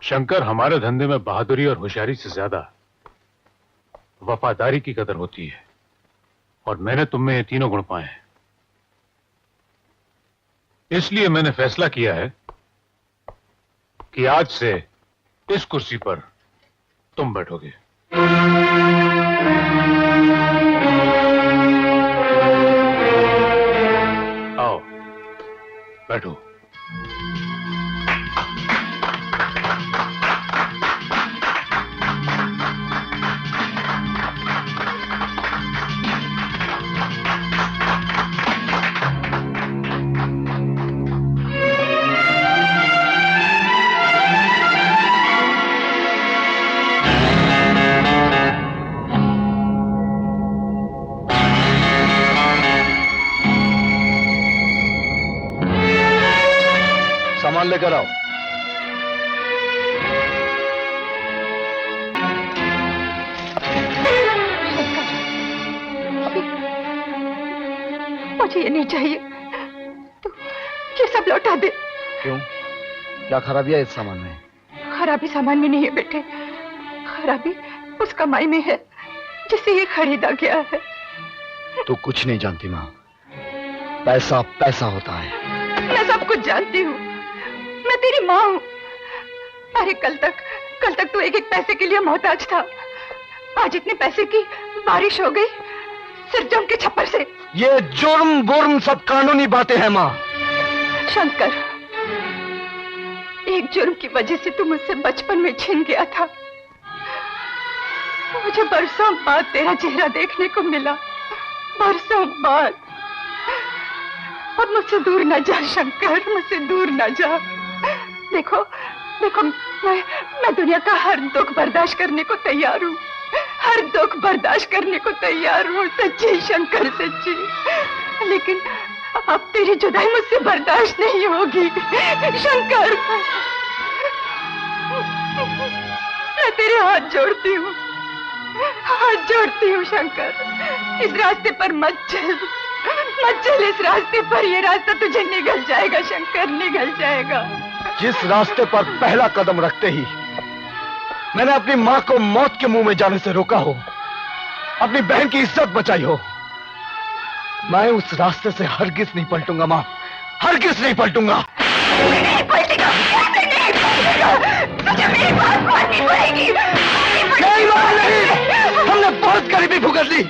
शंकर, हमारे धंधे में बहादुरी और होशियारी से ज्यादा वफादारी की कदर होती है, और मैंने तुम में ये तीनों गुण पाए हैं। इसलिए मैंने फैसला किया है कि आज से इस कुर्सी पर तुम बैठोगे। आओ बैठो। सामान लेकर आओ। मुझे ये नहीं चाहिए, तू ये सब लौटा दे। क्यों, क्या खराबी है इस सामान में? खराबी सामान में नहीं है बेटे, खराबी उस कमाई में है जिसे ये खरीदा गया है। तू कुछ नहीं जानती माँ, पैसा पैसा होता है। मैं सब कुछ जानती हूँ, मैं तेरी माँ हूँ। अरे कल तक तू एक एक पैसे के लिए मोहताज था, आज इतने पैसे की बारिश हो गई सिर्फ जम के छप्पर से। ये जुर्म बुर्म सब कानूनी बातें हैं माँ। शंकर, एक जुर्म की वजह से तू मुझसे बचपन में छिन गया था। मुझे बरसों बाद तेरा चेहरा देखने को मिला, बरसों बाद। अब मुझसे दूर न जा शंकर, मुझसे दूर न जा। देखो मैं दुनिया का हर दुख बर्दाश्त करने को तैयार हूँ, हर दुख बर्दाश्त करने को तैयार हूँ, सच्ची शंकर सच्ची। लेकिन अब तेरी जुदाई मुझसे बर्दाश्त नहीं होगी शंकर। मैं तेरे हाथ जोड़ती हूँ शंकर। इस रास्ते पर मत चल इस रास्ते पर। ये रास्ता तुझे निगल जाएगा शंकर, निगल जाएगा। जिस रास्ते पर पहला कदम रखते ही मैंने अपनी माँ को मौत के मुंह में जाने से रोका हो, अपनी बहन की इज्जत बचाई हो, मैं उस रास्ते से हरगिज नहीं पलटूंगा माँ, हरगिज नहीं पलटूंगा। नहीं पलटेगा, तुझे मेरी बात माननी पड़ेगी। नहीं, हमने बहुत गरीबी भुगत ली,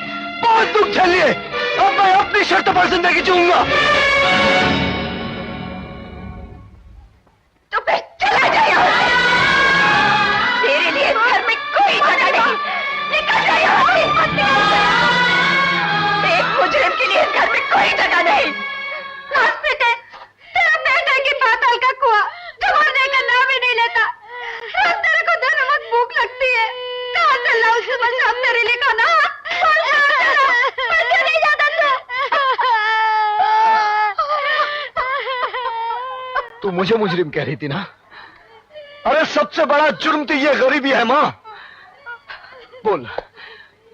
बहुत दुख झेल लिए, अब मैं अपनी शर्त पर जिंदगी जीऊंगा। तो फिर चला जा यहाँ से। तेरे लिए घर में कोई जगह नहीं, निकल जा यहाँ से। एक मुजरिम के लिए घर में कोई जगह नहीं। रास्ते थे तेरा बेटे की पाताल का कुआं जो मरने का नाम ही नहीं लेता। तेरे को दिन वक्त भूख लगती है, कहाँ से लाऊं सुबह शाम तेरे लिए खाना? नहीं जाता तू मुझे मुजरिम कह रही थी ना? अरे सबसे बड़ा जुर्म तो ये गरीबी है माँ। बोल,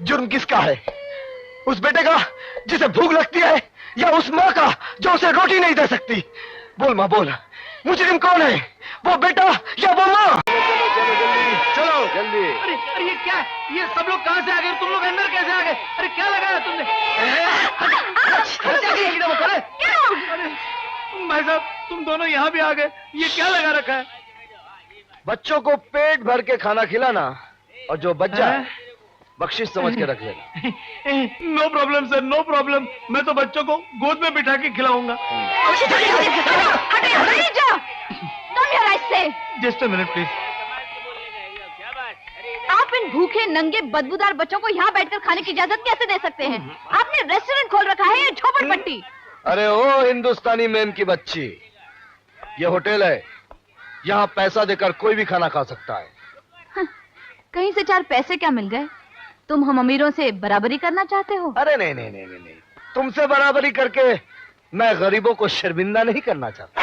जुर्म किसका है? उस बेटे का जिसे भूख लगती है, या उस माँ का जो उसे रोटी नहीं दे सकती? बोल माँ बोल, मुजरिम कौन है, वो बेटा या वो माँ? चलो जल्दी। अरे ये क्या, ये सब लोग कहाँ से आ गए? तुम लोग अंदर कैसे आ गए? अरे क्या लगाया तुमने? भाई साहब, तुम दोनों यहाँ भी आ गए, ये क्या लगा रखा है? बच्चों को पेट भर के खाना खिलाना, और जो बच जाए बख्शिश समझ के रख लेना। No problem sir, no problem. मैं तो बच्चों को गोद में बिठा के खिलाऊंगा। Just a minute please. आप इन भूखे नंगे बदबूदार बच्चों को यहाँ बैठकर खाने की इजाजत कैसे दे सकते हैं? आपने रेस्टोरेंट खोल रखा है या झोपड़पट्टी? अरे ओ हिंदुस्तानी मेम की बच्ची, ये होटल है, यहाँ पैसा देकर कोई भी खाना खा सकता है। कहीं से चार पैसे क्या मिल गए? तुम हम अमीरों से बराबरी करना चाहते हो? अरे नहीं नहीं नहीं नहीं, तुमसे बराबरी करके मैं गरीबों को शर्मिंदा नहीं करना चाहता।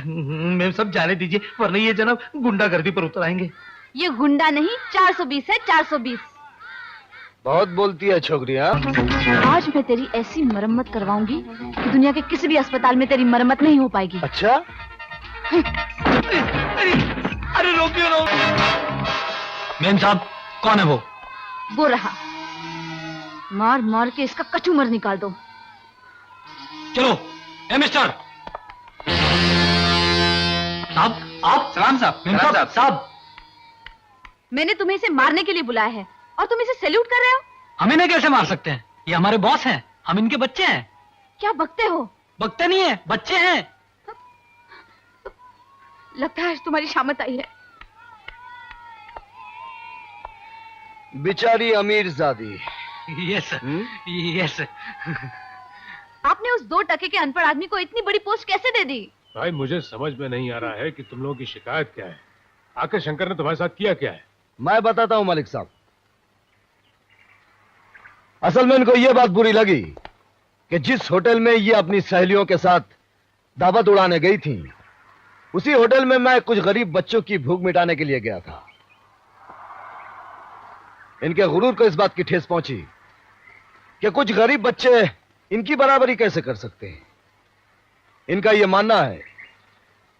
मैम सब जाने दीजिए, वरना ये जनाब गुंडागर्दी पर उतर आएंगे। ये गुंडा नहीं, 420 है, 420। बहुत बोलती है छोकरी। आज मैं तेरी ऐसी मरम्मत करवाऊंगी कि दुनिया के किसी भी अस्पताल में तेरी मरम्मत नहीं हो पाएगी। अच्छा? अरे रोकियो ना। मेम साहब, कौन है वो? वो रहा, मार मार के इसका कचूमर निकाल दो। चलो। ए मिस्टर साहब, आप। सलाम साहब। मेम साहब, साहब, मैंने तुम्हें इसे मारने के लिए बुलाया है और तुम इसे सैल्यूट कर रहे हो। हम इन्हें कैसे मार सकते हैं? ये हमारे बॉस हैं, हम इनके बच्चे हैं। क्या बकते हो? बकते नहीं है, बच्चे हैं। लगता है आज तुम्हारी शामत आई है। बेचारी अमीरजादी। Yes yes. आपने उस 2 टके के अनपढ़ आदमी को इतनी बड़ी पोस्ट कैसे दे दी? भाई मुझे समझ में नहीं आ रहा है कि तुम लोगों की शिकायत क्या है। आखिर शंकर ने तुम्हारे साथ किया क्या है? मैं बताता हूं मलिक साहब। असल में इनको यह बात बुरी लगी कि जिस होटल में ये अपनी सहेलियों के साथ दावत उड़ाने गई थी, उसी होटल में मैं कुछ गरीब बच्चों की भूख मिटाने के लिए गया था। इनके गुरूर को इस बात की ठेस पहुंची कि कुछ गरीब बच्चे इनकी बराबरी कैसे कर सकते हैं। इनका यह मानना है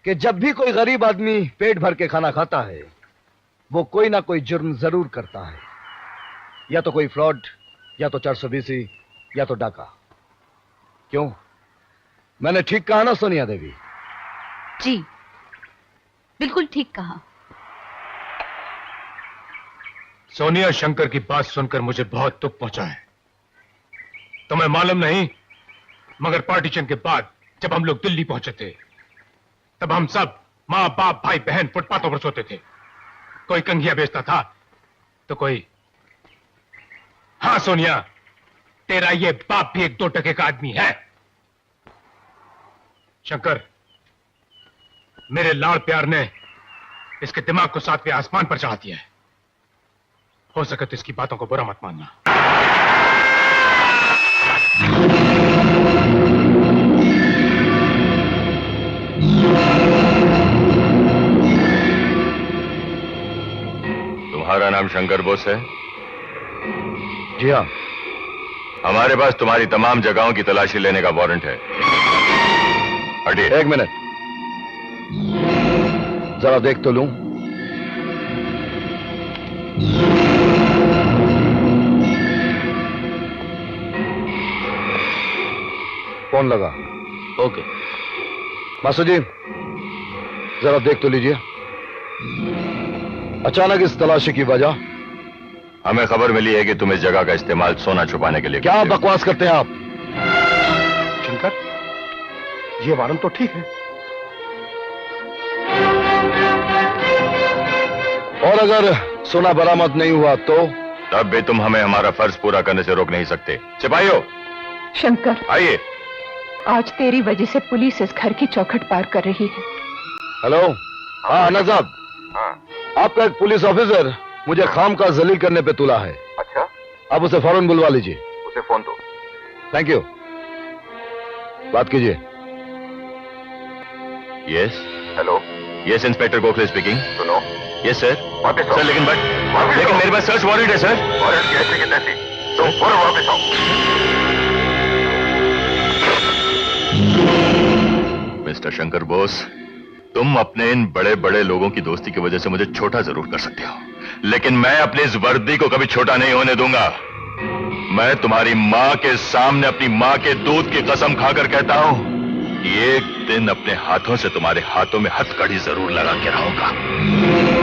कि जब भी कोई गरीब आदमी पेट भर के खाना खाता है, वो कोई ना कोई जुर्म जरूर करता है, या तो कोई फ्रॉड, या तो 420, या तो डाका। क्यों, मैंने ठीक कहा ना सोनिया देवी? जी बिल्कुल ठीक कहा। सोनिया शंकर की बात सुनकर मुझे बहुत दुख पहुंचा है। तुम्हें मालूम नहीं, मगर पार्टीशन के बाद जब हम लोग दिल्ली पहुंचे थे, तब हम सब मां बाप भाई बहन फुटपाथों पर सोते थे। कोई कंघिया बेचता था तो कोई। हाँ सोनिया, तेरा ये बाप भी एक 2 टके का आदमी है। शंकर, मेरे लाड़ प्यार ने इसके दिमाग को 7वें आसमान पर चढ़ा दिया है। हो सके तो इसकी बातों को बुरा मत मानना। तुम्हारा नाम शंकर बोस है? जी हाँ। हमारे पास तुम्हारी तमाम जगहों की तलाशी लेने का वारंट है। हटिए। 1 मिनट, जरा देख तो लूं। फोन लगा। ओके। मासूद जी, जरा देख तो लीजिए। अचानक इस तलाशी की वजह? हमें खबर मिली है कि तुम इस जगह का इस्तेमाल सोना छुपाने के लिए क्या करते हो। बकवास करते हैं आप? शंकर, ये वारंट तो ठीक है। और अगर सोना बरामद नहीं हुआ तो? तब भी तुम हमें हमारा फर्ज पूरा करने से रोक नहीं सकते। सिपाहियों, शंकर, आइए। आज तेरी वजह से पुलिस इस घर की चौखट पार कर रही है। हेलो। हाँ अना साहब, आपका एक पुलिस ऑफिसर मुझे खाम का जलील करने पे तुला है। अच्छा, आप उसे फौरन बुलवा लीजिए। उसे फोन दो। Thank you. बात कीजिए। Yes. Hello. Yes, inspector Gokhale speaking. सुनो। Yes sir. सर लेकिन मेरे पास सर्च वारंट है सर। वारंट कैसे की तैसी? तुम फौरन वापस आओ। मिस्टर शंकर बोस, तुम अपने इन बड़े बड़े लोगों की दोस्ती की वजह से मुझे छोटा जरूर कर सकते हो, लेकिन मैं अपनी इस वर्दी को कभी छोटा नहीं होने दूंगा। मैं तुम्हारी मां के सामने अपनी मां के दूध की कसम खाकर कहता हूं कि एक दिन अपने हाथों से तुम्हारे हाथों में हथकड़ी जरूर लगा के रहूंगा।